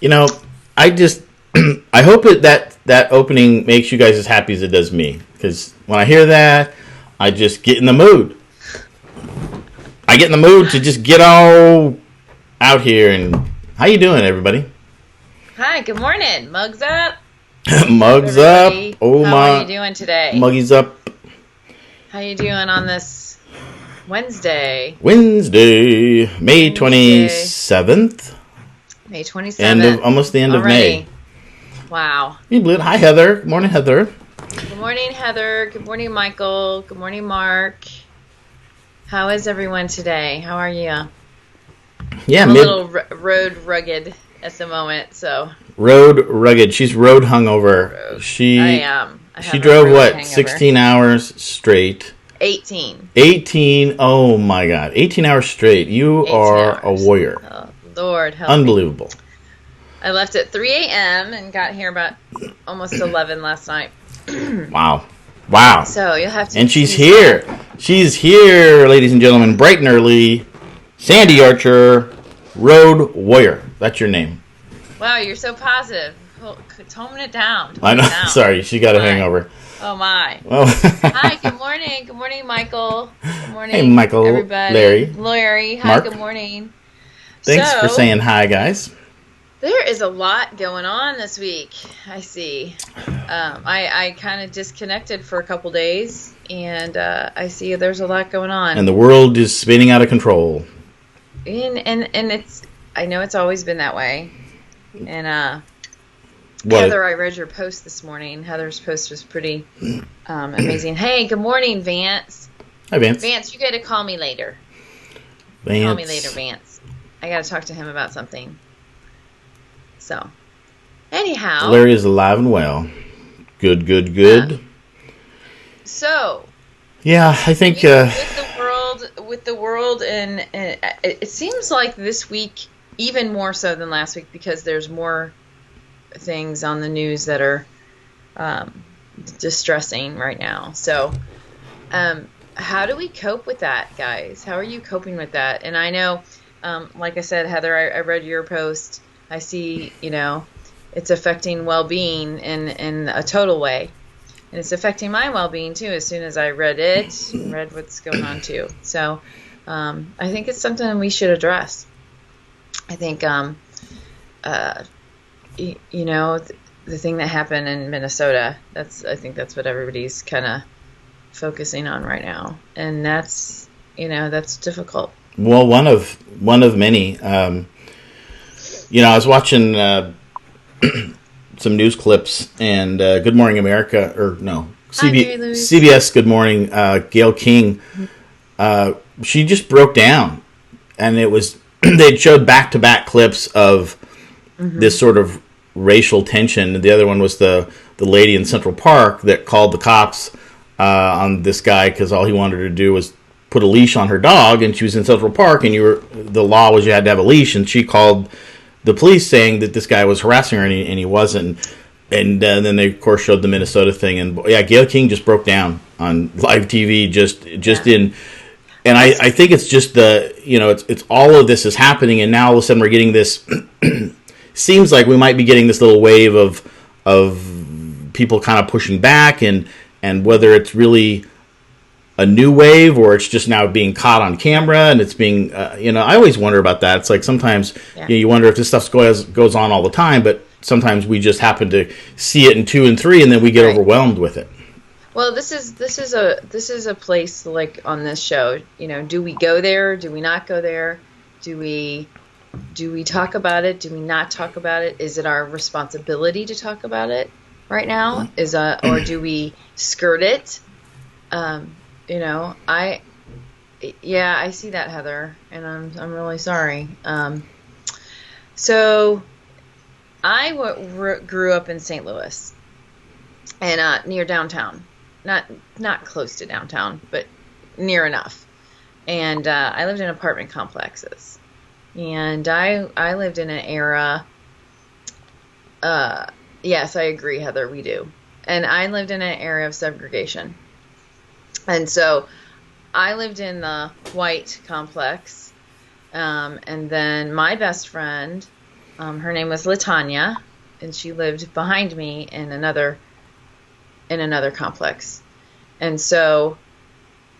You know, I just I hope that opening makes you guys as happy as it does me. Because when I hear that, I just get in the mood. I get in the mood to just get all out here. And how you doing, everybody? Hi, good morning. Mugs up. What's up, Mugs up. everybody? Oh How are you my, doing today? muggies up. How you doing on this Wednesday? Wednesday, May Wednesday, 27th. May End of 27th. almost the end of May. Already. Wow. You blew it. Hi, Heather. Good morning, Heather. Good morning, Heather. Good morning, Michael. Good morning, Mark. How is everyone today? How are you? Yeah, I'm a mid little road rugged at the moment, so road rugged. She's road hungover. road. I She am. I she have a drove road what? hangover. 16 hours straight. 18. 18. Oh my God. 18 hours straight. You 18 are a hours. warrior. Oh, Lord help me. Unbelievable. I left at 3 a.m. and got here about almost 11 last night. Wow. Wow. So you'll have to And she's excuse that. here. She's here, ladies and gentlemen, bright and early. Sandy Archer, Road Warrior. That's your name. Wow, you're so positive. Tone it down. I Tone know. it down. Sorry, she got a My. hangover. Oh my. Well, Hi, good morning. Good morning, Michael. Good morning, hey, Michael, everybody. Larry, Larry, hi, Mark. good morning. Thanks for So, saying hi, guys. there is a lot going on this week, I see. I kind of disconnected for a couple days, and I see there's a lot going on. And the world is spinning out of control. And it's, I know it's always been that way. And What? Heather, I read your post this morning. Heather's post was pretty amazing. Hey, good morning, Vance. Hi, Vance. Vance, you got to call me later. Vance. Call me later, Vance. I got to talk to him about something. So, anyhow. Larry is alive and well. Good, good, good. So, Yeah, I think. with the world, and it seems like this week even more so than last week because there's more things on the news that are distressing right now. So, how do we cope with that, guys? How are you coping with that? And I know, like I said, Heather, I read your post. I see, it's affecting well-being in a total way. And it's affecting my well-being, too, as soon as I read it, read what's going on, too. So I think it's something we should address. I think, the thing that happened in Minnesota, I think that's what everybody's kind of focusing on right now. And that's difficult. Well, one of many. I was watching some news clips and Good Morning America, or no, Hi, Mary Louise. CBS Good Morning. Gail King, she just broke down, and it was they showed back-to-back clips of this sort of racial tension. The other one was the lady in Central Park that called the cops on this guy because all he wanted to do was put a leash on her dog, and she was in Central Park, and the law was you had to have a leash, and she called the police saying that this guy was harassing her, and he wasn't. And then they, of course, showed the Minnesota thing, and yeah, Gail King just broke down on live TV, just in. And I think it's just it's all of this is happening, and now all of a sudden we're getting this. Seems like we might be getting this little wave of people kind of pushing back, and whether it's really a new wave or it's just now being caught on camera and it's being I always wonder about that. It's like sometimes you wonder if this stuff goes on all the time, but sometimes we just happen to see it in 2 and 3 and then we get overwhelmed with it. Well, this is a place like on this show, do we go there? Do we not go there? Do we talk about it? Do we not talk about it? Is it our responsibility to talk about it right now? Or do we skirt it? I see that, Heather, and I'm really sorry. So I grew up in St. Louis, and near downtown, not close to downtown, but near enough. And I lived in apartment complexes, and I lived in an era. Yes, I agree, Heather. We do, and I lived in an area of segregation. And so I lived in the white complex, and then my best friend Her name was Latanya, and she lived behind me in another complex. And so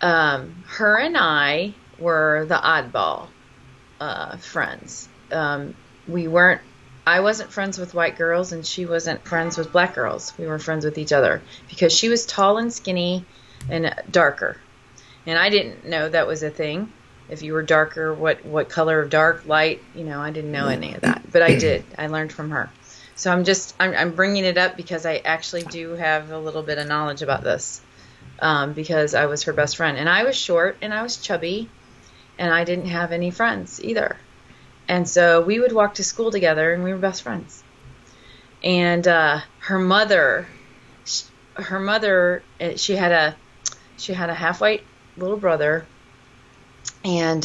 her and I were the oddball friends. We weren't. I wasn't friends with white girls, and she wasn't friends with black girls. We were friends with each other because she was tall and skinny and darker, and I didn't know that was a thing. If you were darker, what color of dark, light, I didn't know any of that, but I did. I learned from her. So I'm bringing it up because I actually do have a little bit of knowledge about this, because I was her best friend, and I was short and I was chubby, and I didn't have any friends either. And so we would walk to school together, and we were best friends. And her mother, she had a half-white little brother, and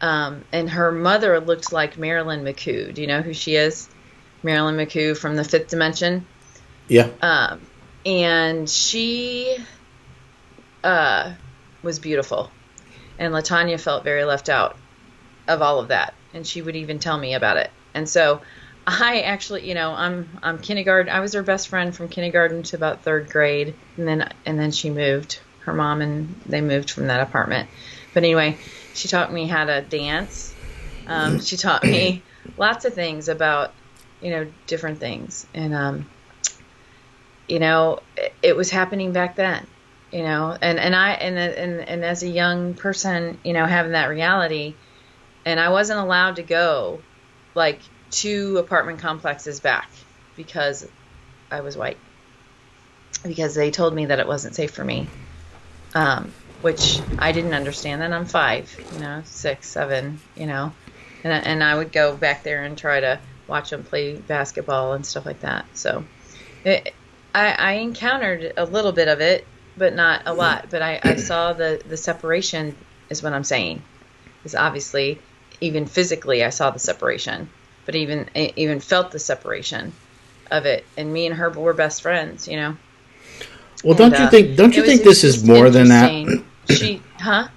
and her mother looked like Marilyn McCoo. Do you know who she is? Marilyn McCoo from The Fifth Dimension. Yeah. And she was beautiful, and Latanya felt very left out of all of that, and she would even tell me about it. And so I actually, I'm kindergarten. I was her best friend from kindergarten to about third grade, and then she moved. Her mom and they moved from that apartment. But anyway, she taught me how to dance. She taught me lots of things about, different things, and it was happening back then, and as a young person, having that reality. And I wasn't allowed to go, like, 2 apartment complexes back because I was white. Because they told me that it wasn't safe for me, which I didn't understand. And I'm 5, 6, 7, and I would go back there and try to watch them play basketball and stuff like that. So I encountered a little bit of it, but not a lot. But I saw the separation is what I'm saying. Because obviously, even physically, I saw the separation, but even felt the separation of it. And me and her were best friends, Well, don't you think this is more than that?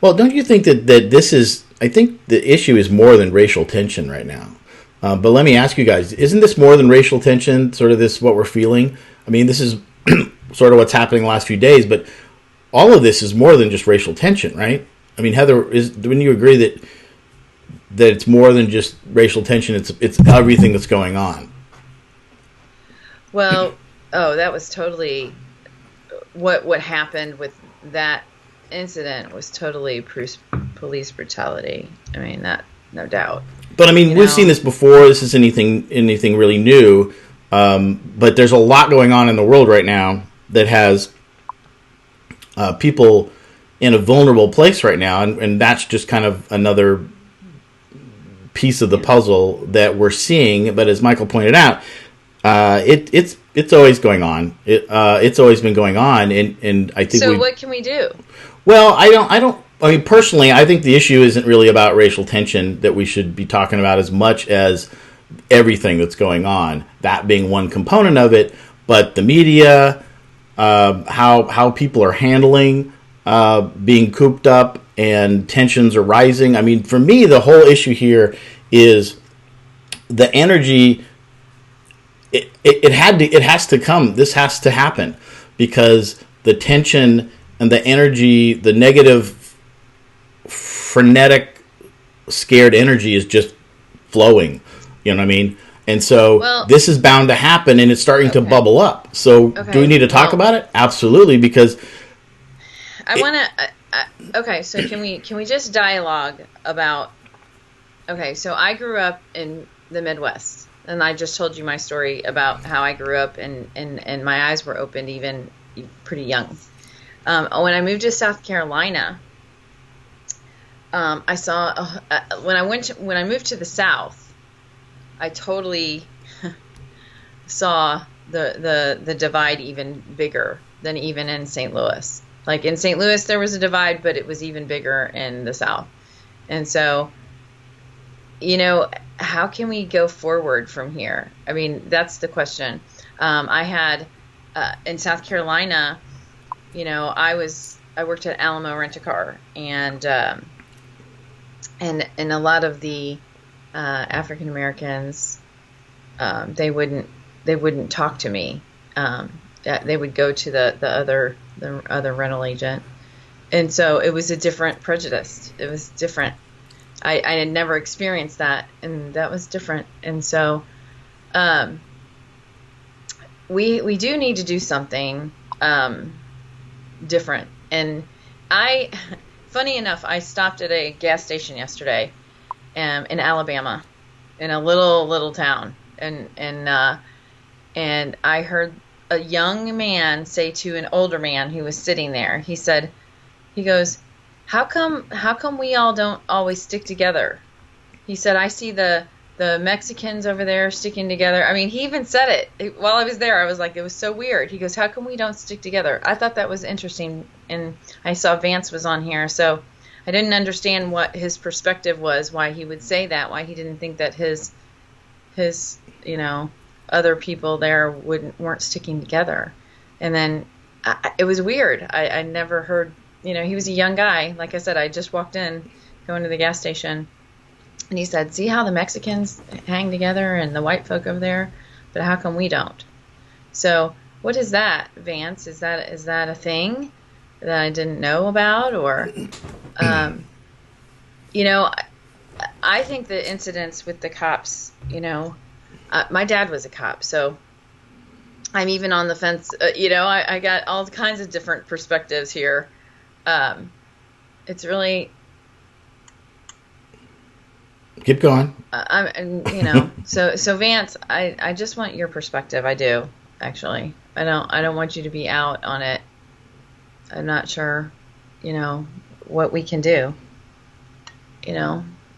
Well, don't you think that this is? I think the issue is more than racial tension right now. But let me ask you guys: isn't this more than racial tension? Sort of this what we're feeling. I mean, this is sort of what's happening the last few days, but all of this is more than just racial tension, right? I mean, Heather, wouldn't you agree that it's more than just racial tension? It's everything that's going on. Well, that was totally what happened with that incident was totally police brutality. I mean, that no doubt. But I mean, we've seen this before. This isn't anything really new. But there's a lot going on in the world right now that has people in a vulnerable place right now, and that's just kind of another piece of the puzzle that we're seeing. But as Michael pointed out, it's always going on. It's always been going on, and I think. So what can we do? Well, I mean, personally, I think the issue isn't really about racial tension that we should be talking about as much as everything that's going on. That being one component of it, but the media, how people are handling being cooped up and tensions are rising. I mean, for me, the whole issue here is the energy. It has to come. This has to happen because the tension and the energy, the negative, frenetic, scared energy is just flowing. You know what I mean? And so this is bound to happen, and it's starting to bubble up. So do we need to talk about it? Absolutely, because I want to. Okay, so can we just dialogue about? Okay, so I grew up in the Midwest, and I just told you my story about how I grew up, and my eyes were opened even pretty young. When I moved to South Carolina, I saw when I moved to the South, I totally saw the divide even bigger than even in St. Louis. Like in St. Louis, there was a divide, but it was even bigger in the South. And so, how can we go forward from here? I mean, that's the question. I had in South Carolina, I worked at Alamo Rent-A-Car, and a lot of the African Americans, they wouldn't talk to me. They would go to the other rental agent, and so it was a different prejudice. It was different. I had never experienced that, and that was different. And so, we do need to do something different. And funny enough, I stopped at a gas station yesterday, in Alabama, in a little town, and I heard a young man say to an older man who was sitting there. He goes, how come we all don't always stick together? He said, I see the Mexicans over there sticking together. I mean, he even said it while I was there. I was like, it was so weird. He goes, how come we don't stick together? I thought that was interesting, and I saw Vance was on here, so I didn't understand what his perspective was, why he would say that, why he didn't think that his other people there weren't sticking together. And then it was weird. I never heard, he was a young guy. Like I said, I just walked in, going to the gas station, and he said, see how the Mexicans hang together and the white folk over there, but how come we don't? So what is that, Vance? Is that a thing that I didn't know about? Or, I think the incidents with the cops, my dad was a cop, so I'm even on the fence. I got all kinds of different perspectives here. It's really... Keep going. So Vance, I just want your perspective. I do, actually. I don't want you to be out on it. I'm not sure, what we can do.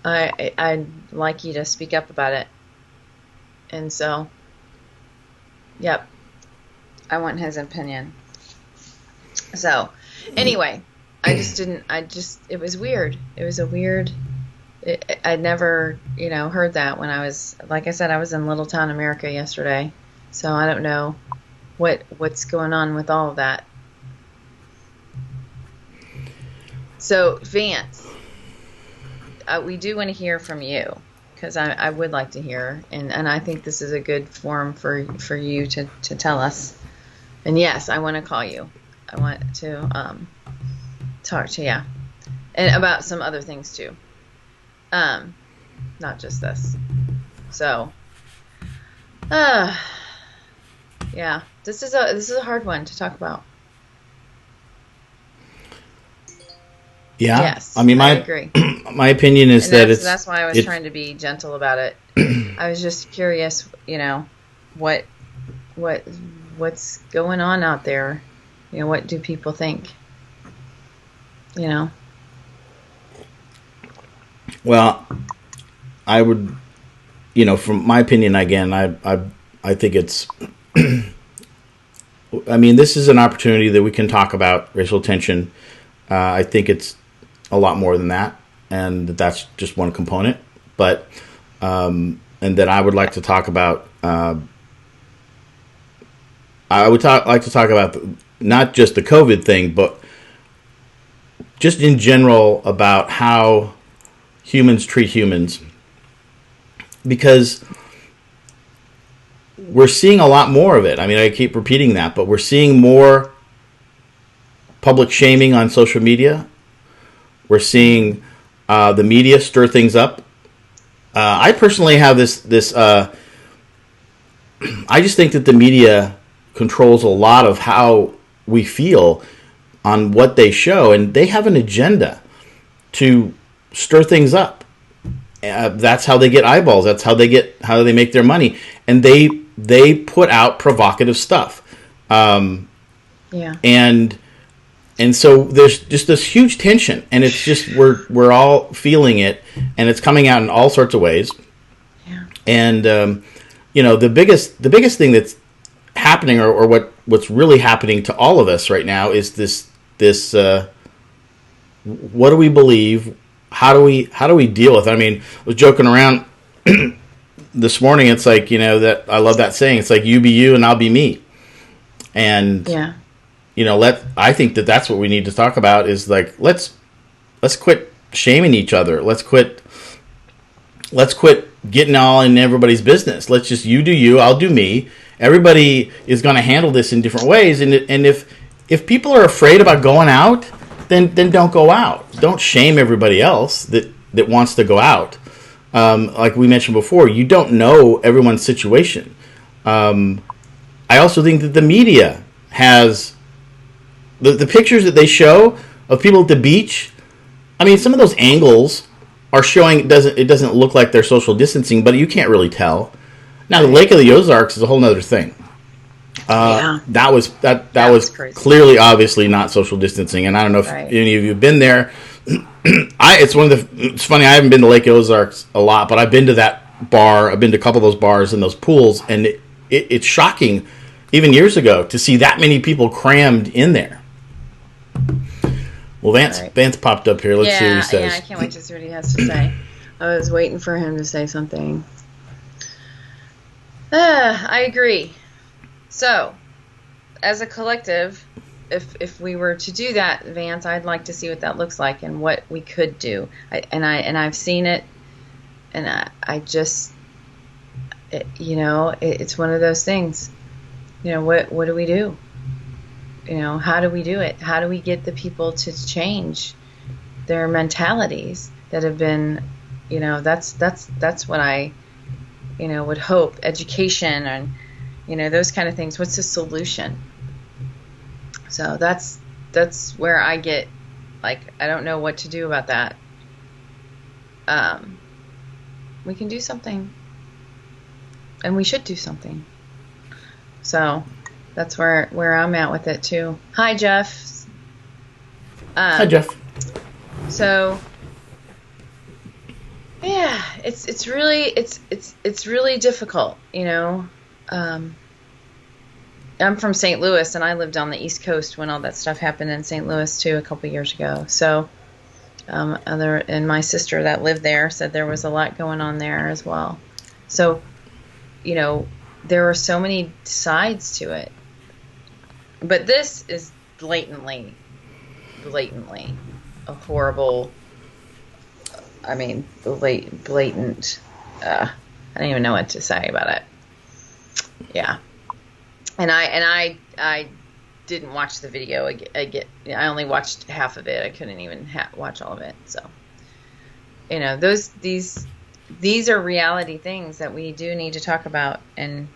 I'd like you to speak up about it. And so, yep, I want his opinion. So, anyway, it was weird. It was a weird, I'd never, heard that when I was, like I said, I was in Little Town America yesterday. So I don't know what's going on with all of that. So, Vance, we do want to hear from you, because I would like to hear, and I think this is a good forum for you to tell us. And yes, I want to call you. I want to talk to you, and about some other things too, not just this. So, yeah, this is a hard one to talk about. Yeah. Yes, I mean, I agree. My opinion is that's why I was trying to be gentle about it. I was just curious, what's going on out there? What do people think? Well, I would, from my opinion, again, I think it's, I mean, this is an opportunity that we can talk about racial tension. I think it's a lot more than that, and that's just one component. But, and then I would like to talk about, like to talk about not just the COVID thing, but just in general about how humans treat humans. Because we're seeing a lot more of it. I mean, I keep repeating that, but we're seeing more public shaming on social media. We're seeing the media stir things up. I personally have this. I just think that the media controls a lot of how we feel on what they show, and they have an agenda to stir things up. That's how they get eyeballs. That's how they make their money, and they put out provocative stuff. Yeah. And so there's just this huge tension, and it's just we're all feeling it, and it's coming out in all sorts of ways. Yeah. And the biggest thing that's happening, or what's really happening to all of us right now, is this what do we believe? How do we deal with it? I mean, I was joking around this morning. It's like, that I love that saying. It's like, you be you and I'll be me. And yeah. I think that's what we need to talk about, is like, let's quit shaming each other. Let's quit let's quit getting all in everybody's business. Let's just, you do you, I'll do me. Everybody is going to handle this in different ways. And if people are afraid about going out, then don't go out. Don't shame everybody else that wants to go out. Like we mentioned before, you don't know everyone's situation. I also think that the media has the pictures that they show of people at the beach. I mean, some of those angles are showing it doesn't look like they're social distancing, but you can't really tell. Now, the Lake of the Ozarks is a whole other thing. That was crazy. Clearly, obviously not social distancing, and I don't know if any of you have been there. It's funny, I haven't been to Lake Ozarks a lot, but I've been to that bar. I've been to a couple of those bars and those pools, and it's shocking, even years ago, to see that many people crammed in there. Well, Vance popped up here. Let's see what he says. Yeah, I can't wait to see what he has to say. I was waiting for him to say something. I agree. So, as a collective, if we were to do that, Vance, I'd like to see what that looks like and what we could do. I've seen it, and I just, it's one of those things. What do we do? How do we do it? How do we get the people to change their mentalities that have been, that's what I, would hope. Education and, those kind of things. What's the solution? So that's where I get, I don't know what to do about that. We can do something, and we should do something. So that's where I'm at with it too. Hi, Jeff. Hi, Jeff. So yeah, it's really difficult, I'm from St. Louis, and I lived on the East Coast when all that stuff happened in St. Louis too a couple years ago. So and my sister that lived there said there was a lot going on there as well. So there are so many sides to it. But this is blatantly a horrible, blatant, I don't even know what to say about it. Yeah. And I didn't watch the video. I only watched half of it. I couldn't even watch all of it. So, these are reality things that we do need to talk about, and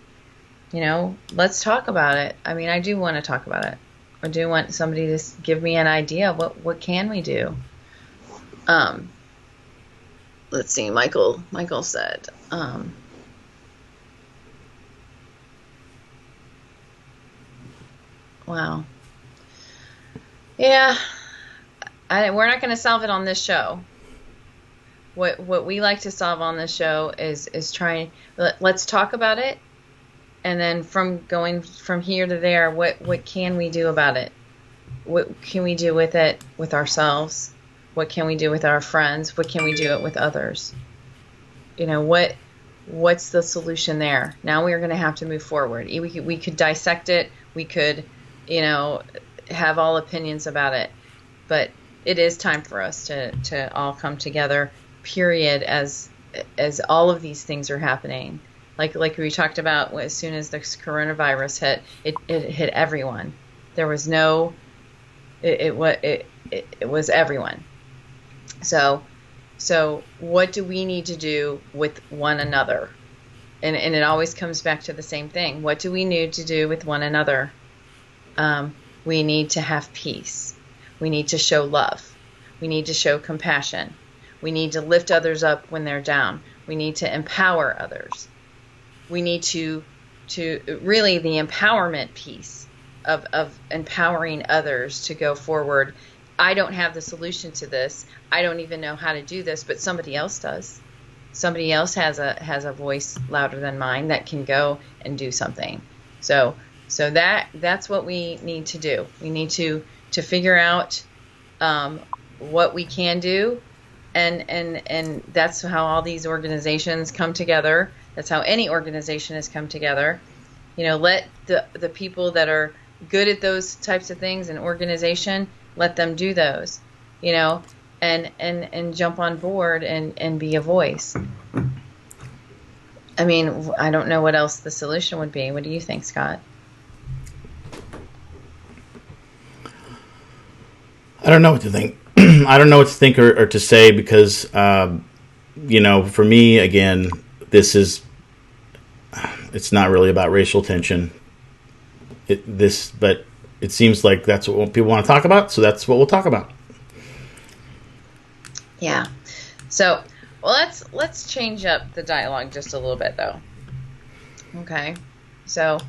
let's talk about it. I do want to talk about it. I do want somebody to give me an idea of what can we do. Let's see. Michael said. Wow. Yeah. We're not going to solve it on this show. What we like to solve on this show is trying. Let's talk about it. And then going from here to there, what can we do about it? What can we do with it with ourselves? What can we do with our friends? What can we do it with others? What's the solution there? Now we are going to have to move forward. We could dissect it. We could, have all opinions about it. But it is time for us to all come together, period, as all of these things are happening. Like we talked about, as soon as this coronavirus hit, it hit everyone. There was no, it was everyone. So what do we need to do with one another? And it always comes back to the same thing. What do we need to do with one another? We need to have peace. We need to show love. We need to show compassion. We need to lift others up when they're down. We need to empower others. We need to really the empowerment piece of empowering others to go forward. I don't have the solution to this. I don't even know how to do this, but somebody else does. Somebody else has a voice louder than mine that can go and do something. So that's what we need to do. We need to figure out what we can do, and that's how all these organizations come together. That's how any organization has come together. Let the people that are good at those types of things in organization, let them do those, and jump on board and be a voice. I mean, I don't know what else the solution would be. What do you think, Scott? I don't know what to think. I don't know what to think or to say because, for me, again, it's not really about racial tension. But it seems like that's what people want to talk about, so that's what we'll talk about. Yeah. So, well, let's change up the dialogue just a little bit, though. Okay. So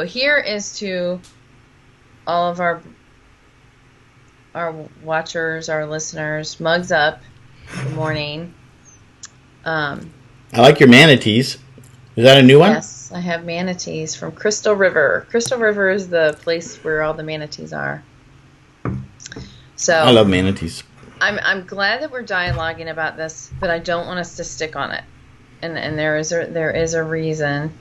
here is to all of our watchers, our listeners. Mugs up. Good morning. I like your manatees. Is that a new one? Yes, I have manatees from Crystal River. Crystal River is the place where all the manatees are. So I love manatees. I'm glad that we're dialoguing about this, but I don't want us to stick on it. And there is a reason,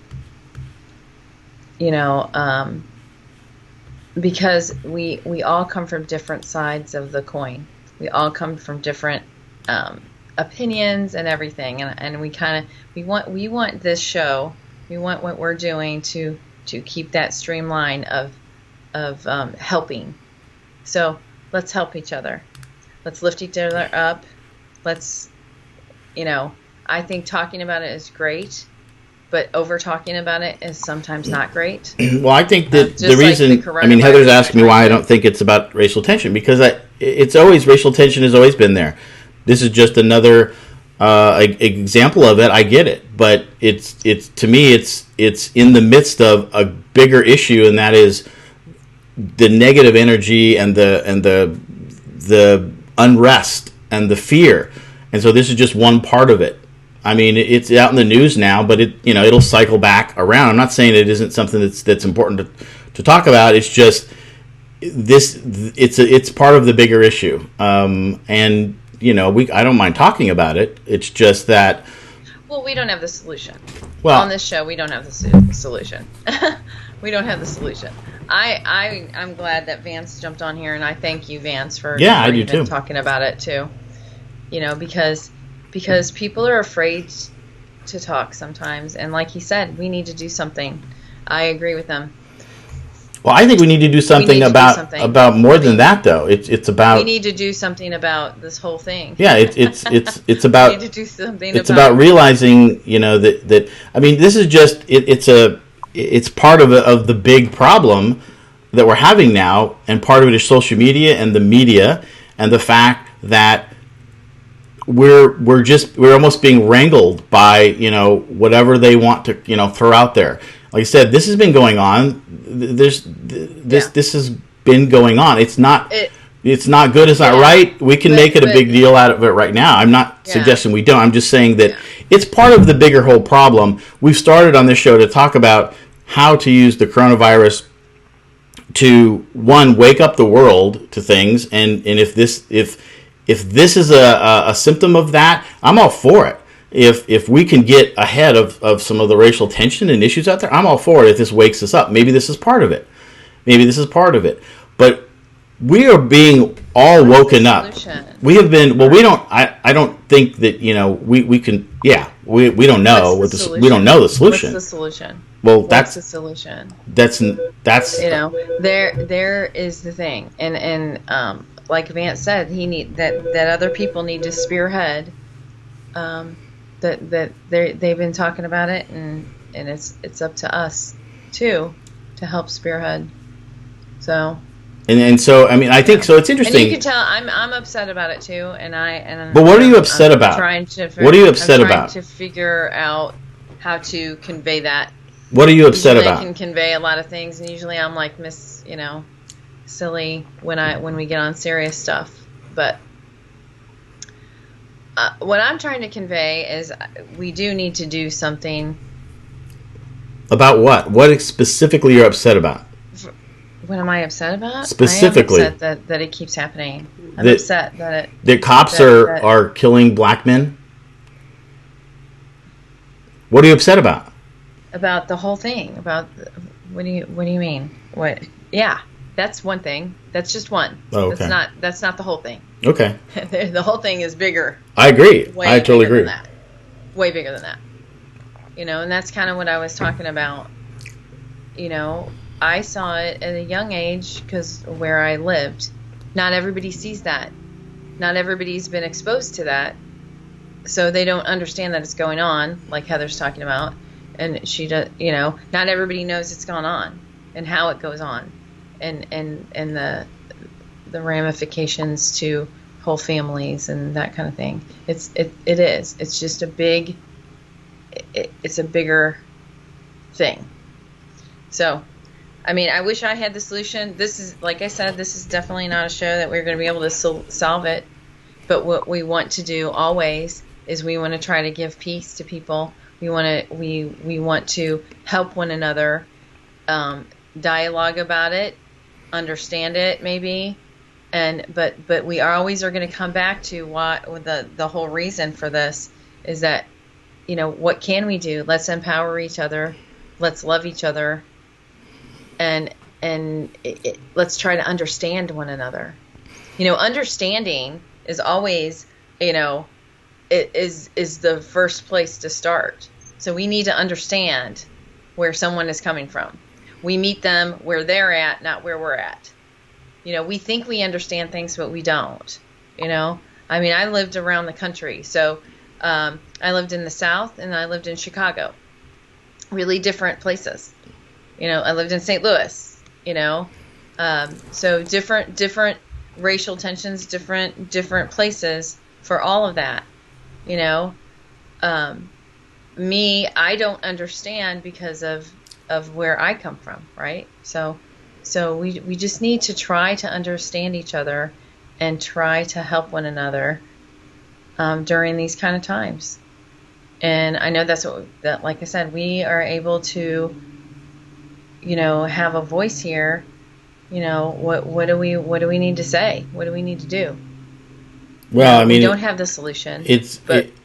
because we all come from different sides of the coin. We all come from different opinions and everything, and we want this show, we want what we're doing to keep that streamline of helping. So let's help each other. Let's lift each other up. Let's, I think talking about it is great, but over talking about it is sometimes not great. Well, I think that the reason, Heather's asking me why I don't think it's about racial tension, because racial tension has always been there. This is just another example of it. I get it, but it's to me it's in the midst of a bigger issue, and that is the negative energy and the unrest and the fear. And so this is just one part of it. I mean, it's out in the news now, but it'll cycle back around. I'm not saying it isn't something that's important to talk about. It's just it's part of the bigger issue. And I don't mind talking about it. It's just that. Well, we don't have the solution. Well, on this show, we don't have the solution. We don't have the solution. I'm glad that Vance jumped on here, and I thank you, Vance, for I do too. Talking about it too. Because people are afraid to talk sometimes, and like he said, we need to do something. I agree with him. Well, I think we need to do something about more than that, though. It's about we need to do something about this whole thing. Yeah, it's about we need to do something. It's about realizing, that I mean, this is just it's part of the big problem that we're having now, and part of it is social media and the media and the fact that we're almost being wrangled by whatever they want to throw out there. Like I said, this has been going on. This has been going on. It's not good. It's not right. We can make it a big deal out of it right now. I'm not suggesting we don't. I'm just saying that it's part of the bigger whole problem. We've started on this show to talk about how to use the coronavirus to, one, wake up the world to things, and if this is a symptom of that, I'm all for it. If we can get ahead of some of the racial tension and issues out there, I'm all for it. If this wakes us up, maybe this is part of it. But we are being all woken up. We have been. Well, we don't. I don't think that we can. Yeah, we don't know what we don't know the solution. What's the solution? Well, that's the solution. That's there is the thing, and like Vance said, that other people need to spearhead. That they've been talking about it, and it's up to us too to help spearhead. So. And so I think so. It's interesting. And you can tell I'm upset about it too, But what are you upset about? What are you upset about? I'm trying to figure out how to convey that. What are you upset usually about? I can convey a lot of things, and usually I'm like silly when we get on serious stuff. But what I'm trying to convey is we do need to do something. About what? What specifically you're upset about? What am I upset about? Specifically, I am upset that it keeps happening. I'm upset that the cops are killing black men. What are you upset about? About the whole thing. What do you mean? What? Yeah, that's one thing. That's just one. Oh, okay. That's not the whole thing. Okay. The whole thing is bigger. I agree. I totally agree. Way bigger than that. And that's kind of what I was talking about. I saw it at a young age because where I lived, not everybody sees that. Not everybody's been exposed to that. So they don't understand that it's going on, like Heather's talking about. And she does, not everybody knows it's gone on and how it goes on and the ramifications to whole families and that kind of thing. It is. It's just it's a bigger thing. So, I wish I had the solution. This is, like I said, this is definitely not a show that we're going to be able to solve it. But what we want to do always is we want to try to give peace to people. We want to help one another, dialogue about it, understand it maybe, but we always are going to come back to what the whole reason for this is that, what can we do? Let's empower each other. Let's love each other. And let's try to understand one another. Understanding is always, it is the first place to start. So we need to understand where someone is coming from. We meet them where they're at, not where we're at. We think we understand things, but we don't. I lived around the country. So I lived in the South and I lived in Chicago. Really different places. I lived in St. Louis, so different racial tensions, different places for all of that, me, I don't understand because of where I come from. Right. So we just need to try to understand each other and try to help one another, during these kind of times. And I know that, like I said, we are able to, have a voice here. What do we need to say? What do we need to do? Well, we don't have the solution.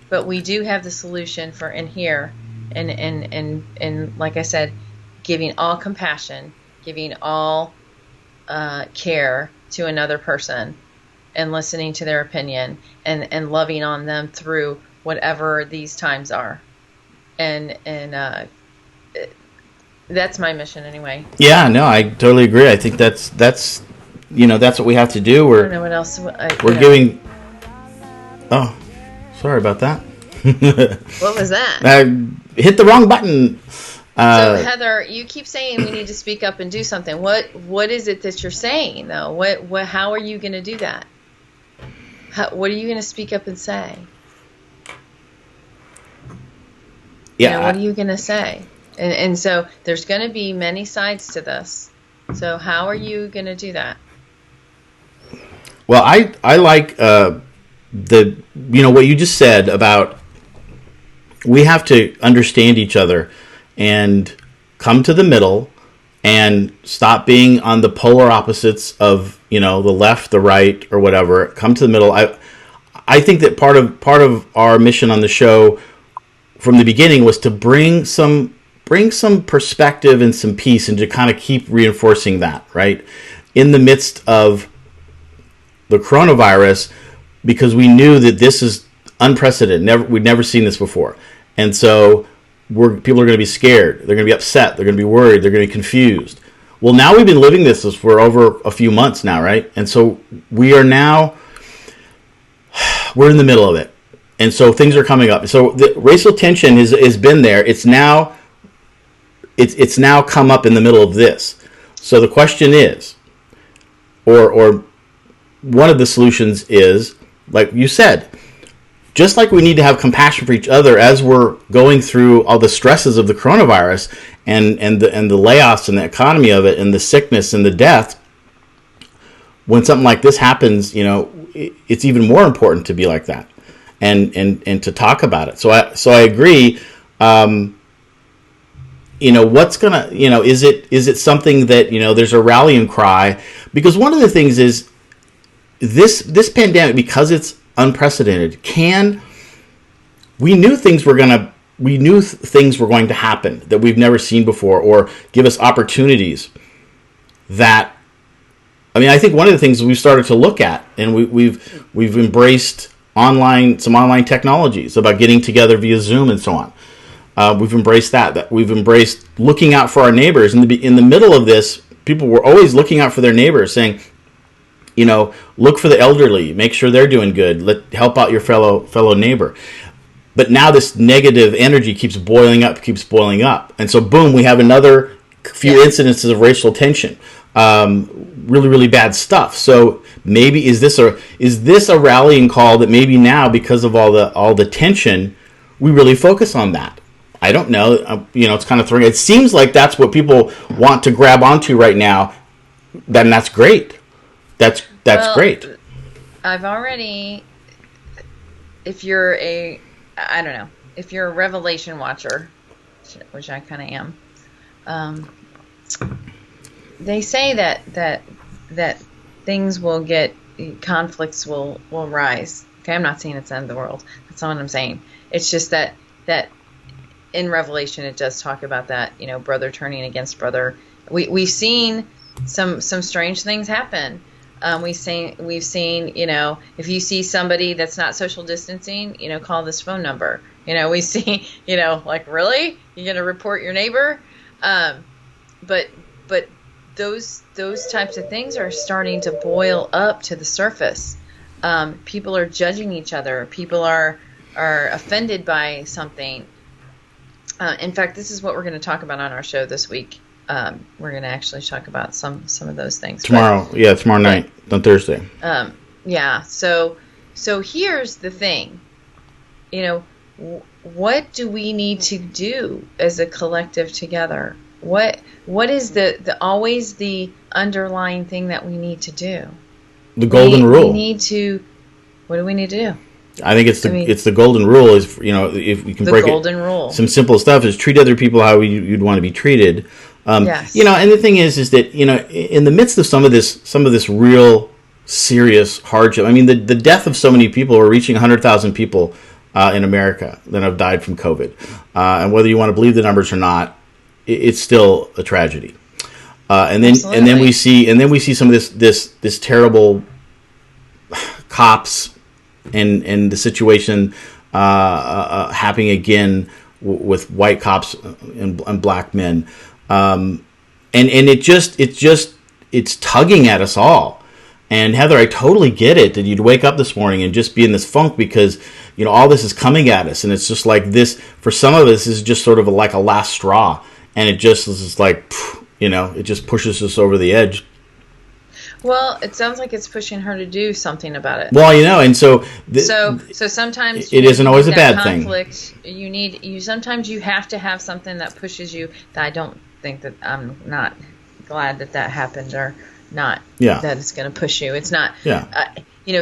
But we do have the solution for in here, and like I said, giving all compassion, giving all care to another person, and listening to their opinion, and loving on them through whatever these times are, and that's my mission anyway. Yeah, no, I totally agree. I think that's that's what we have to do. I don't know what else. We're giving. Oh, sorry about that. What was that? I hit the wrong button. So Heather, you keep saying we need to speak up and do something. What is it that you're saying though? What how are you going to do that? What are you going to speak up and say? Yeah. What are you going to say? And so there's going to be many sides to this. So how are you going to do that? Well, I like what you just said about we have to understand each other and come to the middle and stop being on the polar opposites of the left, the right, or whatever. Come to the middle. I think that part of our mission on the show from the beginning was to bring some perspective and some peace, and to kind of keep reinforcing that, right, in the midst of the coronavirus, because we knew that this is unprecedented. We'd never seen this before, and so people are going to be scared. They're going to be upset. They're going to be worried. They're going to be confused. Well, now we've been living this for over a few months now, right? And so we're in the middle of it, and so things are coming up. So the racial tension has been there. It's now come up in the middle of this. So the question is, or one of the solutions is, like you said, just like we need to have compassion for each other as we're going through all the stresses of the coronavirus and the layoffs and the economy of it and the sickness and the death. When something like this happens, it's even more important to be like that and to talk about it. So I agree. What's gonna, is it something that, there's a rallying cry? Because one of the things is this pandemic, because it's unprecedented, we knew things were going to happen that we've never seen before, or give us opportunities that, I think one of the things we've started to look at, and we've embraced some online technologies about getting together via Zoom and so on. We've embraced that. We've embraced looking out for our neighbors. In the middle of this, people were always looking out for their neighbors, saying, look for the elderly, make sure they're doing good, help out your fellow neighbor. But now this negative energy keeps boiling up, and so boom, we have another few incidences of racial tension. Really, really bad stuff. So maybe is this a rallying call that maybe now, because of all the tension, we really focus on that? I don't know. It's kind of throwing. It seems like that's what people want to grab onto right now. Then that's great. That's great. I've already. If you're a Revelation watcher, which I kind of am, they say that things will get, conflicts will rise. Okay, I'm not saying it's the end of the world. That's not what I'm saying. It's just that in Revelation it does talk about that, brother turning against brother. We've seen some strange things happen. We've seen, if you see somebody that's not social distancing, call this phone number. We see, like, really? You're going to report your neighbor? But those types of things are starting to boil up to the surface. People are judging each other. People are offended by something. In fact, this is what we're going to talk about on our show this week. We're going to actually talk about some of those things tomorrow. Tomorrow night on Thursday. So here's the thing. What do we need to do as a collective together? What is the always the underlying thing that we need to do? The golden rule. What do we need to do? I think it's the golden rule is, if we can break it. The golden rule. Some simple stuff is treat other people how you'd want to be treated. Yes. And the thing is that, in the midst of some of this real serious hardship, I mean, the death of so many people, we're reaching 100,000 people in America that have died from COVID. And whether you want to believe the numbers or not, it's still a tragedy. And then we see some of this terrible cops and the situation happening again with white cops and black men. And it's tugging at us all. And Heather, I totally get it that you'd wake up this morning and just be in this funk because, all this is coming at us. And it's just like this, for some of us, is just sort of like a last straw. And it just is like, it just pushes us over the edge. Well, it sounds like it's pushing her to do something about it. Well, and so so sometimes it isn't always a bad conflict, thing. Sometimes you have to have something that pushes you. I don't think that, I'm not glad that happened or not. Yeah. That it's going to push you. It's not. Yeah.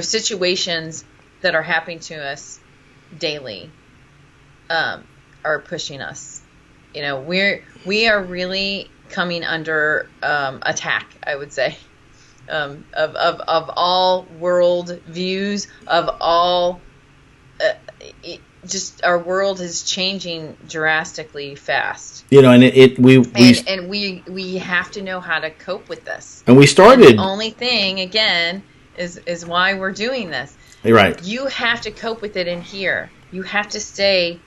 Situations that are happening to us daily, are pushing us. We are really coming under attack, I would say. Of all world views, of all, just our world is changing drastically fast. And we have to know how to cope with this. And we started. And the only thing, again, is why we're doing this. You're right. You have to cope with it in here. You have to stay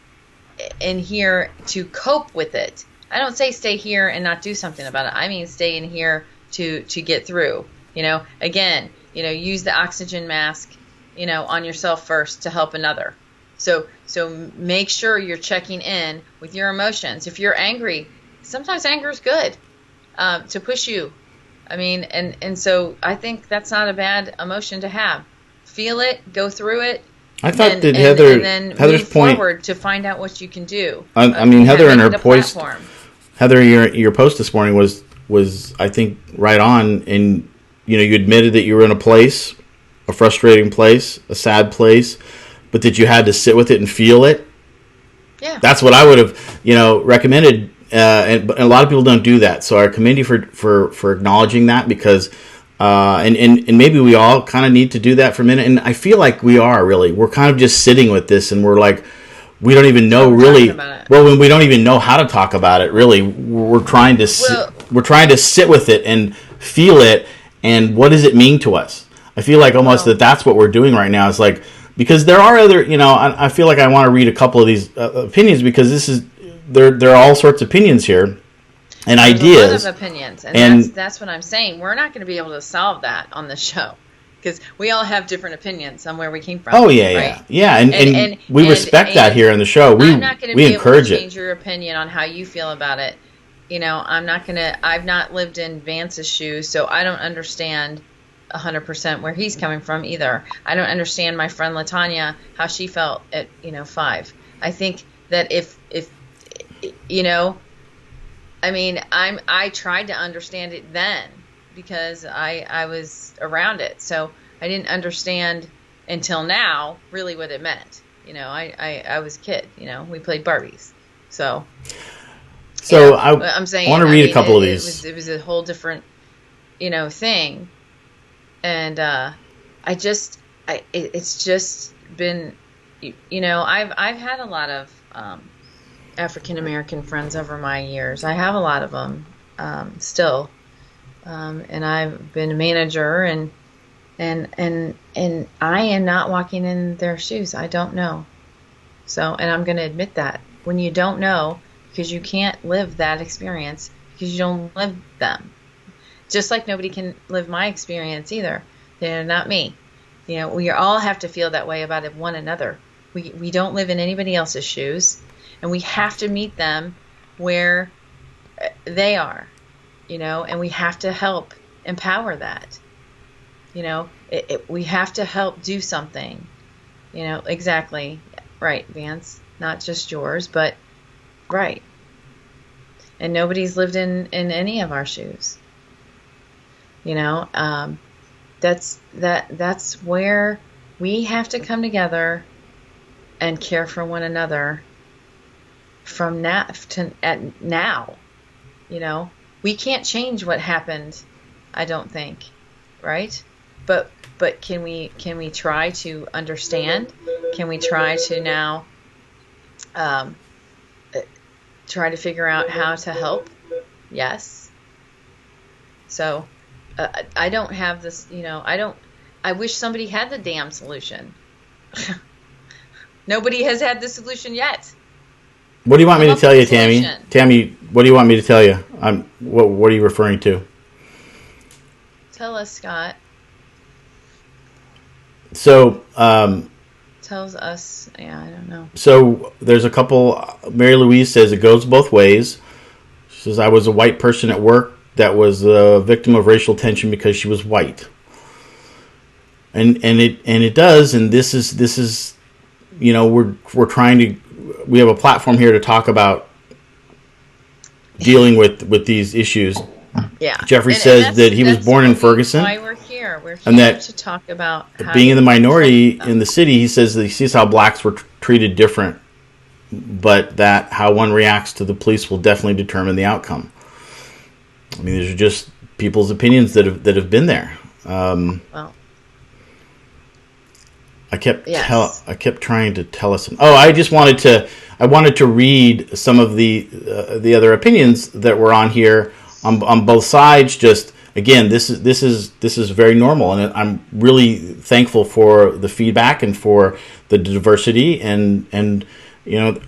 in here to cope with it. I don't say stay here and not do something about it. I mean stay in here to get through. Again, use the oxygen mask, on yourself first to help another. So make sure you're checking in with your emotions. If you're angry, sometimes anger is good to push you. I mean, and so I think that's not a bad emotion to have. Feel it, go through it. I thought that Heather's move point forward to find out what you can do. I mean, Heather and her post. Heather, your post this morning was I think right on, and you admitted that you were in a frustrating place, a sad place, but that you had to sit with it and feel it. Yeah, that's what I would have recommended, and a lot of people don't do that. So I commend you for acknowledging that because. And maybe we all kind of need to do that for a minute. And I feel like we're kind of just sitting with this and we're like, we don't even know really, well, we don't even know how to talk about it really. We're trying to sit with it and feel it. And what does it mean to us? I feel like almost that's what we're doing right now. It's like, because there are other, I feel like I want to read a couple of these opinions because this is, there are all sorts of opinions here and There's ideas. a lot of opinions, and that's what I'm saying. We're not going to be able to solve that on the show because we all have different opinions on where we came from. Oh yeah, right? yeah, and we respect that here on the show. I'm not going to be able to change it. your opinion on how you feel about it. You know, I'm not going to. I've not lived in Vance's shoes, so I don't understand 100% where he's coming from either. I don't understand my friend Latanya how she felt at 5. I think that if I mean, I tried to understand it then because I was around it. So I didn't understand until now really what it meant. I was a kid, we played Barbies. So I'm saying I want to read a couple of these. It was a whole different, thing. And it's just been, I've had a lot of African American friends over my years. I have a lot of them still, and I've been a manager, and I am not walking in their shoes. I don't know. So, and I'm going to admit that when you don't know, because you can't live that experience because you don't live them. Just like nobody can live my experience either. They're not me. We all have to feel that way about one another. We don't live in anybody else's shoes. And we have to meet them where they are, and we have to help empower that. We have to help do something, exactly. Right, Vance, not just yours, but right. And nobody's lived in any of our shoes. That's where we have to come together and care for one another. From now to now, we can't change what happened, I don't think, right? But can we try to understand? Can we try to now try to figure out how to help? Yes. So I don't have this, I wish somebody had the damn solution. Nobody has had the solution yet. What do you want me to tell you, Tammy? Tammy, what do you want me to tell you? What are you referring to? Tell us, Scott. So, tells us. Yeah, I don't know. So there's a couple. Mary Louise says it goes both ways. She says I was a white person at work that was a victim of racial tension because she was white. And it does. And this is we're trying to. We have a platform here to talk about dealing with these issues. Yeah. Jeffrey says that he was born in Ferguson. Why we're here. We're here and that to talk about being in the minority in the city. He says that he sees how blacks were treated different, but that how one reacts to the police will definitely determine the outcome. I mean, these are just people's opinions that have been there. Well. I kept trying to tell us. I wanted to read some of the other opinions that were on here on both sides. Just again, this is very normal, and I'm really thankful for the feedback and for the diversity and like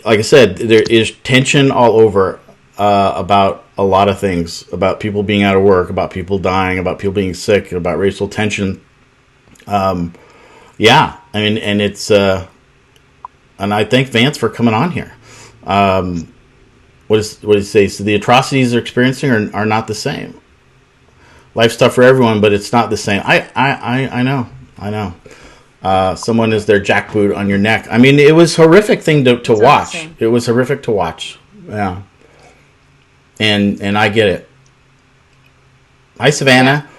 I said, there is tension all over about a lot of things, about people being out of work, about people dying, about people being sick, about racial tension. Yeah, I mean, and it's, and I thank Vance for coming on here. What does he say? So the atrocities they're experiencing are not the same. Life's tough for everyone, but it's not the same. I know. Someone is their jackboot on your neck. I mean, it was a horrific thing to watch. It was horrific to watch. Yeah. And I get it. Hi, Savannah. Yeah.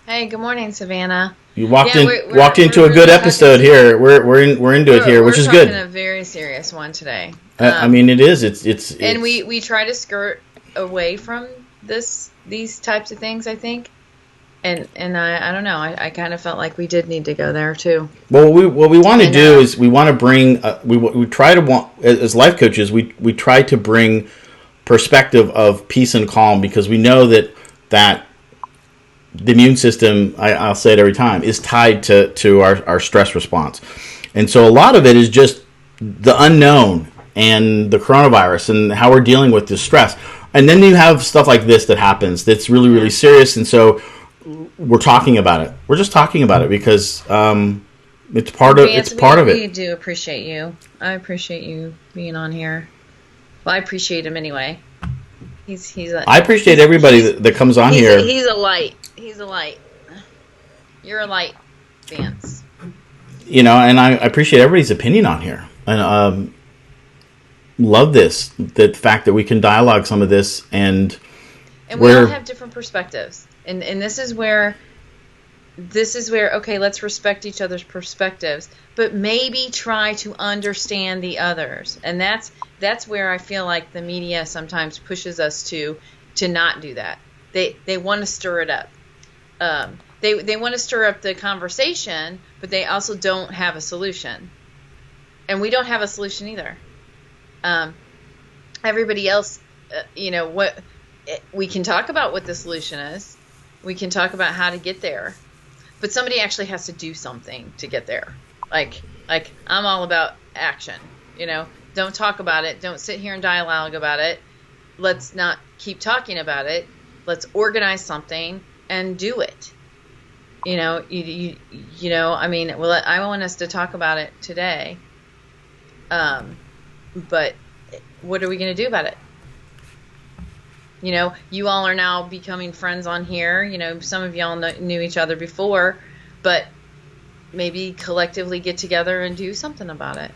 Hey, good morning, Savannah. You walked into a good episode here. We're into it here, which is good. We're talking a very serious one today. I mean, it is. It's and we try to skirt away from these types of things, I think. And I don't know. I kind of felt like we did need to go there too. Well, what we want to do is we want to bring we try to as life coaches we try to bring perspective of peace and calm, because we know that the immune system, I'll say it every time, is tied to our stress response. And so a lot of it is just the unknown. and the coronavirus and how we're dealing with this stress. And then you have stuff like this that happens that's really, really serious. And so we're talking about it. We're just talking about it because it's part of it. We do appreciate you. I appreciate you being on here. Well, I appreciate him anyway. I appreciate everybody that comes on here. He's a light. He's a light. You're a light, Vance. You know, and I appreciate everybody's opinion on here. And love the fact that we can dialogue some of this. And we all have different perspectives. And this is where, okay, let's respect each other's perspectives, but maybe try to understand the others. And that's where I feel like the media sometimes pushes us to not do that. They want to stir it up. They want to stir up the conversation, but they also don't have a solution. And we don't have a solution either. Everybody else, we can talk about what the solution is. We can talk about how to get there. But somebody actually has to do something to get there. Like I'm all about action. Don't talk about it. Don't sit here and dialogue about it. Let's not keep talking about it. Let's organize something and do it. I want us to talk about it today. But what are we going to do about it? You all are now becoming friends on here. Some of y'all knew each other before, but maybe collectively get together and do something about it.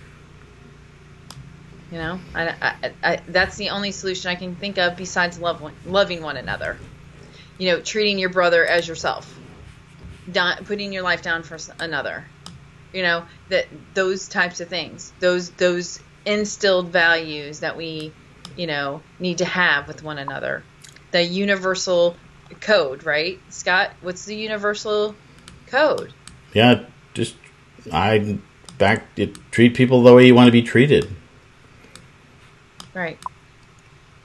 That's the only solution I can think of besides loving one another. Treating your brother as yourself, putting your life down for another. Those types of things, those instilled values that we need to have with one another. The universal code, right, Scott? What's the universal code? Yeah, treat people the way you want to be treated. Right.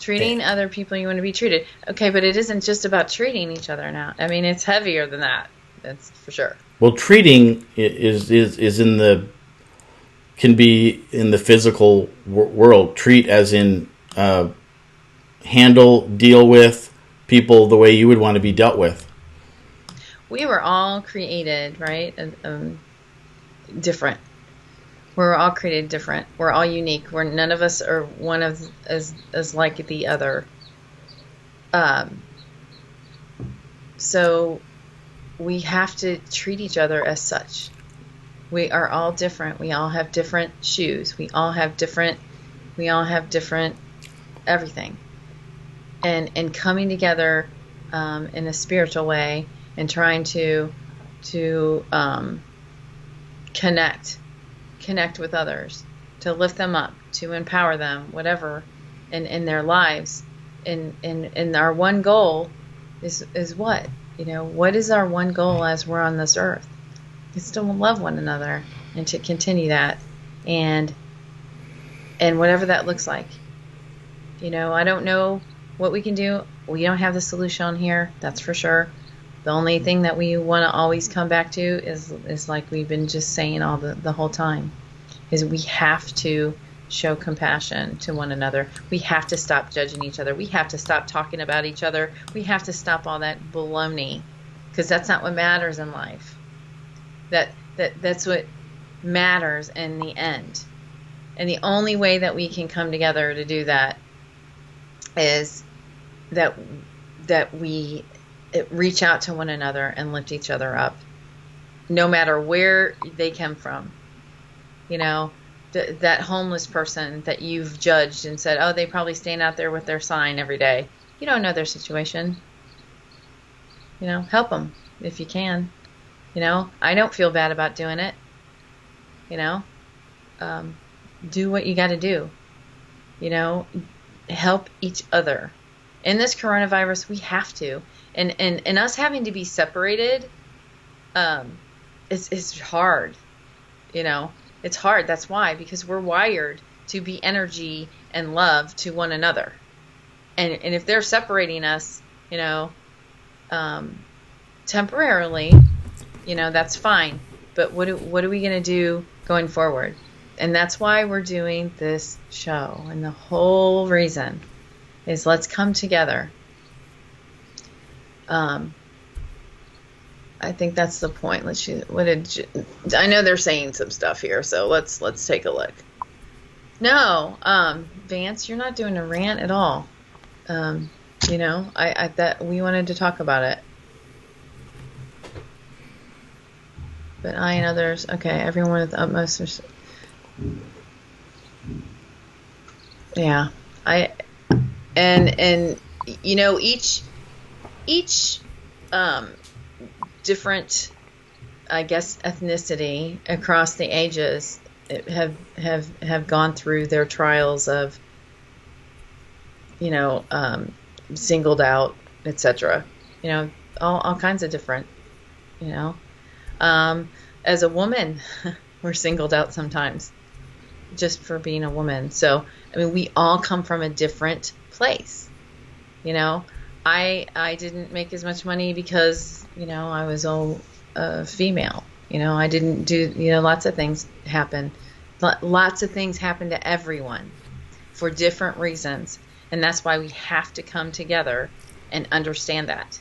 Treating other people you want to be treated. Okay, but it isn't just about treating each other now. I mean, it's heavier than that. That's for sure. Well, treating can be in the physical world. Treat as in deal with people the way you would want to be dealt with. We were all created, right? Different. We're all created different. We're all unique. None of us are one of as like the other. So we have to treat each other as such. We are all different. We all have different shoes. We all have different everything. And coming together in a spiritual way and trying to connect with others, to lift them up, to empower them, whatever, in their lives. And our one goal is what? What is our one goal as we're on this earth? It's to love one another and to continue that, and whatever that looks like. I don't know what we can do. We don't have the solution on here, that's for sure. The only thing that we want to always come back to is like we've been just saying all the whole time, is we have to show compassion to one another. We have to stop judging each other. We have to stop talking about each other. We have to stop all that baloney, because that's not what matters in life. That's what matters in the end. And the only way that we can come together to do that is that we reach out to one another and lift each other up, no matter where they come from. That homeless person that you've judged and said, oh, they probably stand out there with their sign every day. You don't know their situation. Help them if you can. I don't feel bad about doing it. Do what you got to do. Help each other. In this coronavirus, we have to. And us having to be separated is hard. It's hard. That's why, because we're wired to be energy and love to one another. And if they're separating us, temporarily, that's fine. But what are we going to do going forward? And that's why we're doing this show. And the whole reason is let's come together. I think that's the point. I know they're saying some stuff here, so let's take a look. No, Vance, you're not doing a rant at all. I that we wanted to talk about it. But I and others, okay, everyone with the utmost yeah. Each different, I guess, ethnicity across the ages have gone through their trials of, singled out, etc. All kinds of different, as a woman, we're singled out sometimes just for being a woman. So, we all come from a different place. I didn't make as much money because, I was a female. I didn't do, lots of things happen. Lots of things happen to everyone for different reasons. And that's why we have to come together and understand that.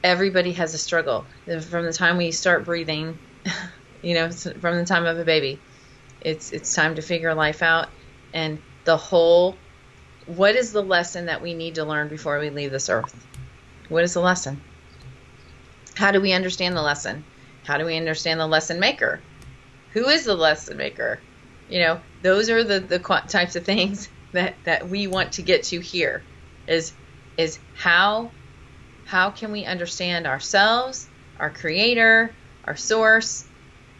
Everybody has a struggle. From the time we start breathing, from the time of a baby, it's time to figure life out. And what is the lesson that we need to learn before we leave this earth? What is the lesson? How do we understand the lesson? How do we understand the lesson maker? Who is the lesson maker? Those are the types of things that we want to get to here is how can we understand ourselves, our creator, our source,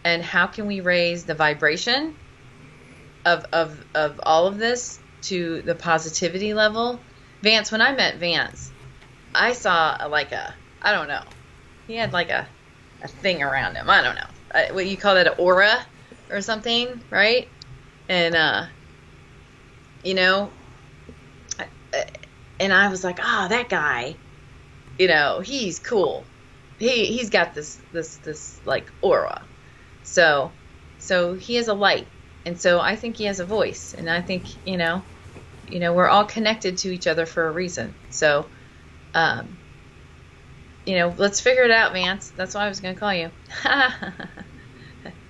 and how can we raise the vibration of all of this to the positivity level. Vance, when I met Vance, I saw I don't know, he had like a thing around him. I don't know, what you call that, an aura or something, right? And and I was like, that guy, he's cool. He's got this like aura. So he has a light. And so I think he has a voice, and I think, we're all connected to each other for a reason. So, let's figure it out, Vance. That's why I was going to call you.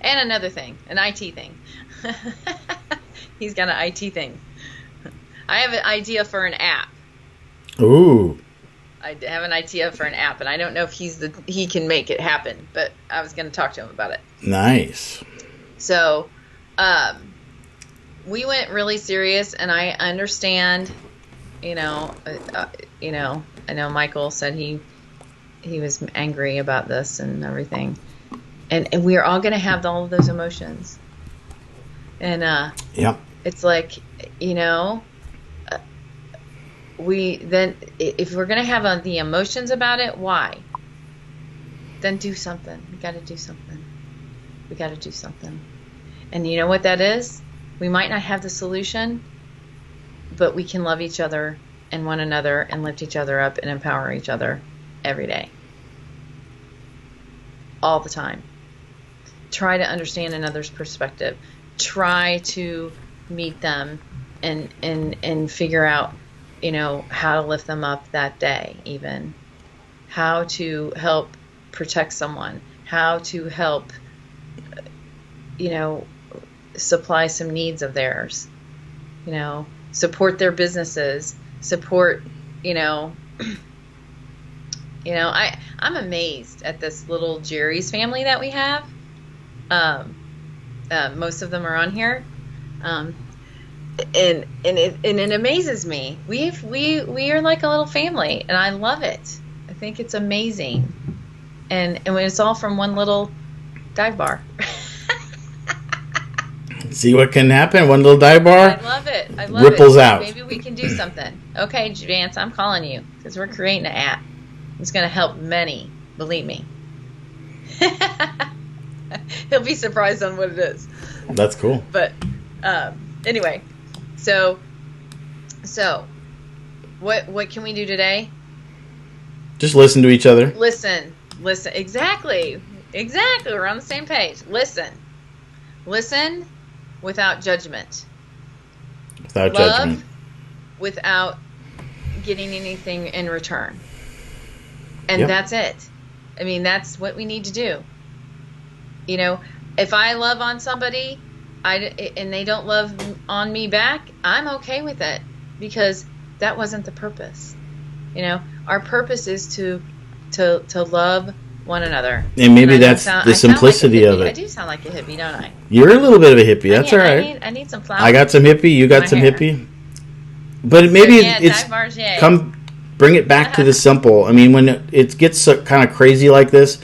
And another thing, an IT thing. He's got an IT thing. I have an idea for an app. Ooh. I have an idea for an app, and I don't know if he can make it happen, but I was going to talk to him about it. Nice. So, we went really serious, and I understand, I know Michael said he was angry about this and everything, and we are all going to have all of those emotions, and it's like, if we're going to have the emotions about it, why? Then do something. We got to do something. And you know what that is? We might not have the solution, but we can love each other and one another and lift each other up and empower each other every day. All the time. Try to understand another's perspective. Try to meet them and figure out, how to lift them up that day, even. How to help protect someone. How to help, supply some needs of theirs, support their businesses, support, I'm amazed at this little Jerry's family that we have. Most of them are on here. And it amazes me. We are like a little family, and I love it. I think it's amazing. And it's all from one little dive bar. See what can happen? One little dive bar. I love it. Ripples out. Maybe we can do something. Okay, Vance, I'm calling you because we're creating an app. It's going to help many. Believe me. He'll be surprised on what it is. That's cool. But anyway, so what can we do today? Just listen to each other. Listen. Exactly. We're on the same page. Listen. Listen without judgment. Without Love judgment. without getting anything in return. And Yep. that's it. I mean, that's what we need to do. You know, if I love on somebody and they don't love on me back, I'm okay with it because that wasn't the purpose. You know, our purpose is to love one another. And maybe I that's sound the simplicity like a of hippie. it. I do sound like a hippie, don't I? You're a little bit of a hippie. That's all right. I need some flowers. I got some hippie. You got My some hair. hippie. But maybe Yeah, it's Ty Bargier. come bring it back to the simple. I mean, when it gets so kind of crazy like this,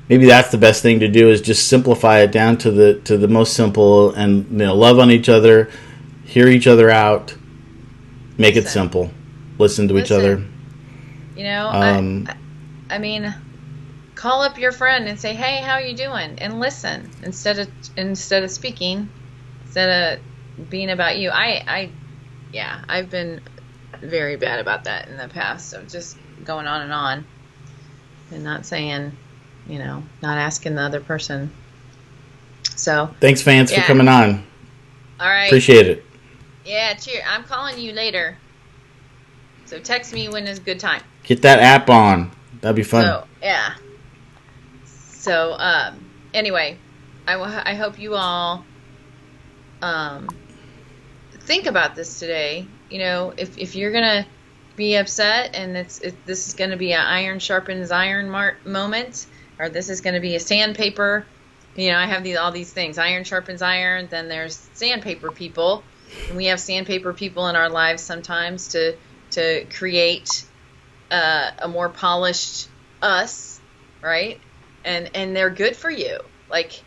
maybe that's the best thing to do is just simplify it down to the most simple, and love on each other, hear each other out, make it simple, listen to each other. You know, I mean, call up your friend and say, "Hey, how you doing?" and listen instead of speaking, instead of being about you. I've been very bad about that in the past of just going on and not saying, not asking the other person. So thanks, fans, for coming on. All right, appreciate it. Yeah, cheers. I'm calling you later, so text me when is a good time. Get that app on. That'd be fun. So yeah. So anyway, I hope you all think about this today. You know, if you're gonna be upset and this is gonna be an iron sharpens iron moment, or this is gonna be a sandpaper. I have all these things. Iron sharpens iron. Then there's sandpaper people, and we have sandpaper people in our lives sometimes to create a more polished us, right? And they're good for you. Like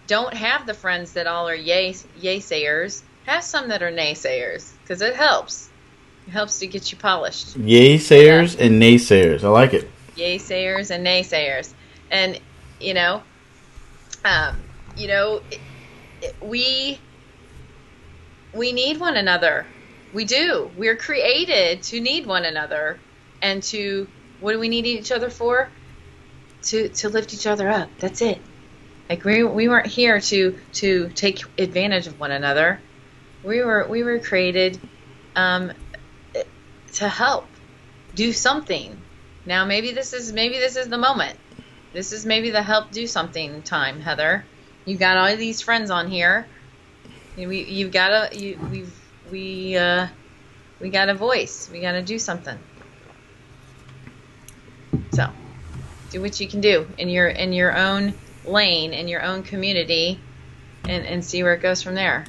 don't have the friends that all are yay sayers. Have some that are naysayers, because it helps. It helps to get you polished. Yay sayers and naysayers. I like it. Yay sayers and naysayers, and we need one another. We do. We're created to need one another, and what do we need each other for? To lift each other up. That's it. Like we weren't here to take advantage of one another. We were created to help do something. Now maybe this is the moment. This is maybe the help do something time, Heather. You got all these friends on here. We got a voice. We got to do something. So, do what you can do in your own lane, in your own community, and see where it goes from there.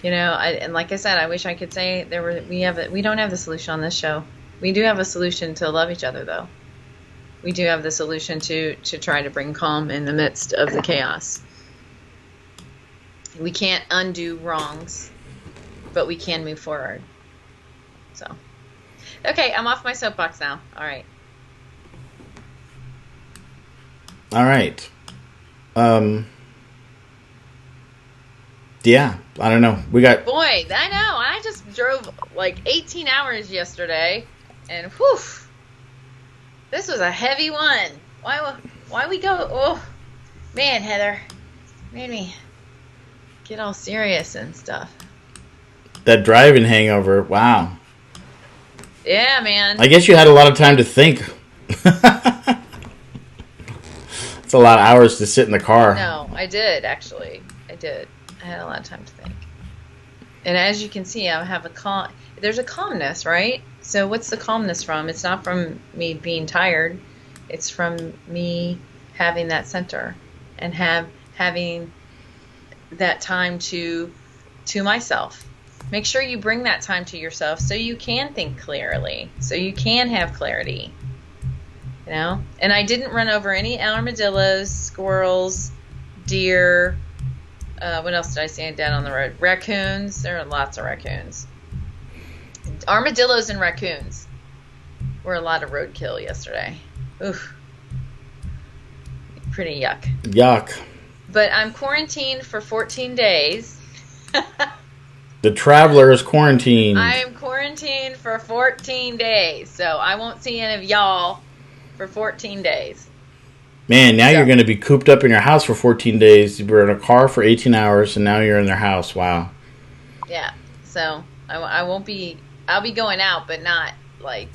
And like I said, I wish I could say we don't have the solution on this show. We do have a solution to love each other, though. We do have the solution to try to bring calm in the midst of the chaos. We can't undo wrongs, but we can move forward. So, okay, I'm off my soapbox now. All right. Yeah, I don't know. We got... Boy, I know. I just drove like 18 hours yesterday, and whew, this was a heavy one. Why we go? Oh, man, Heather, made me get all serious and stuff. That driving hangover, wow. Yeah, man. I guess you had a lot of time to think. It's a lot of hours to sit in the car. No, I did, actually. I did. I had a lot of time to think. And as you can see, I have there's a calmness, right? So what's the calmness from? It's not from me being tired. It's from me having that center and having that time to myself. Make sure you bring that time to yourself so you can think clearly, so you can have clarity. And I didn't run over any armadillos, squirrels, deer. What else did I see down on the road? Raccoons. There are lots of raccoons. Armadillos and raccoons were a lot of roadkill yesterday. Oof. Pretty yuck. Yuck. But I'm quarantined for 14 days. The traveler is quarantined. I am quarantined for 14 days. So I won't see any of y'all for 14 days. Man, now So, you're going to be cooped up in your house for 14 days. You were in a car for 18 hours, and now you're in their house. Wow. yeah. So I won't be. I'll be going out, but not like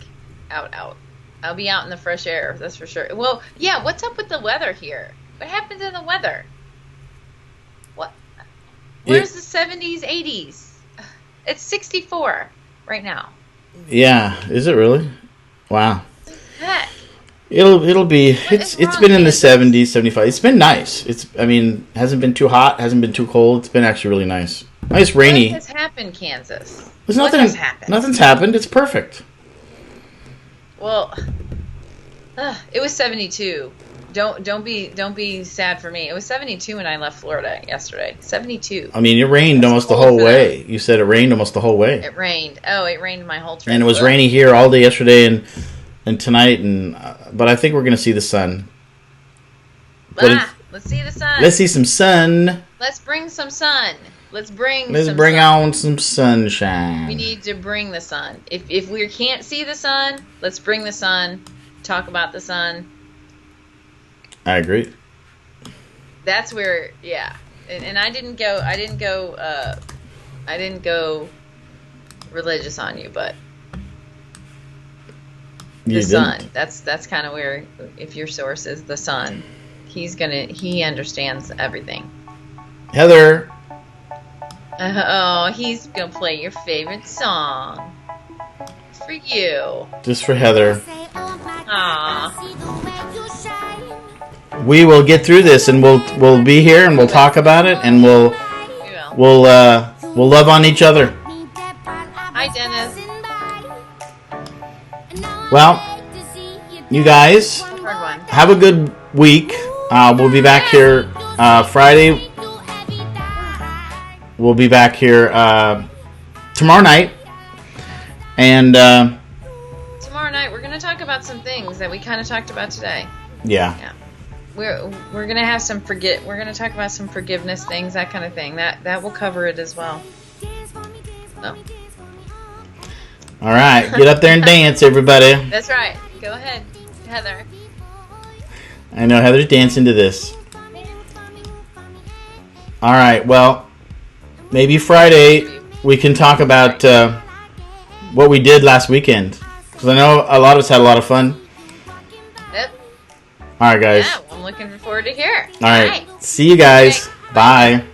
out. I'll be out in the fresh air. That's for sure. Well, yeah. What's up with the weather here? What happened to the weather? What? Where's the 70s, 80s? It's 64 right now. Yeah, is it really? Wow. Heck. It'll be What it's is it's wrong, been in the Kansas? 70s, 75. It's been nice. It's I mean, hasn't been too hot, hasn't been too cold. It's been actually really nice. Nice What rainy. has happened, Kansas? There's What nothing has happened? nothing's happened. It's perfect. Well, it was 72. Don't be sad for me. It was 72 when I left Florida yesterday. 72. I mean, it rained That's almost the cold whole for way. You said it rained almost the whole way. It rained. Oh, it rained my whole trip. And it was Ugh. rainy here all day yesterday and tonight and but I think we're going to see the sun. But Let's see the sun. let's see some sun. Let's bring some sun. Let's bring Let's some bring sun. on some sunshine. We need to bring the sun. If we can't see the sun, let's bring the sun. Talk about the sun. I agree. That's where, yeah. And I didn't go religious on you, but the You sun. didn't. That's kind of where, if your source is the sun, he understands everything. Heather, Oh, he's gonna play your favorite song for you. just for Heather. Aw. We will get through this and we'll be here and we'll talk about it and You will. we'll love on each other. Hi, Dennis. Well, you guys Hard one. have a good week. We'll be back here Friday. We'll be back here tomorrow night. And Tomorrow night we're gonna talk about some things that we kind of talked about today. yeah. Yeah. We're gonna have some we're gonna talk about some forgiveness things, that kind of thing. That will cover it as well. So, All right, get up there and dance, everybody. that's right. Go ahead, Heather. I know Heather's dancing to this. All right, well, maybe Friday we can talk about what we did last weekend. Because I know a lot of us had a lot of fun. Yep. All right, guys. Yeah, well, I'm looking forward to hear. All right. See you guys. Okay. Bye.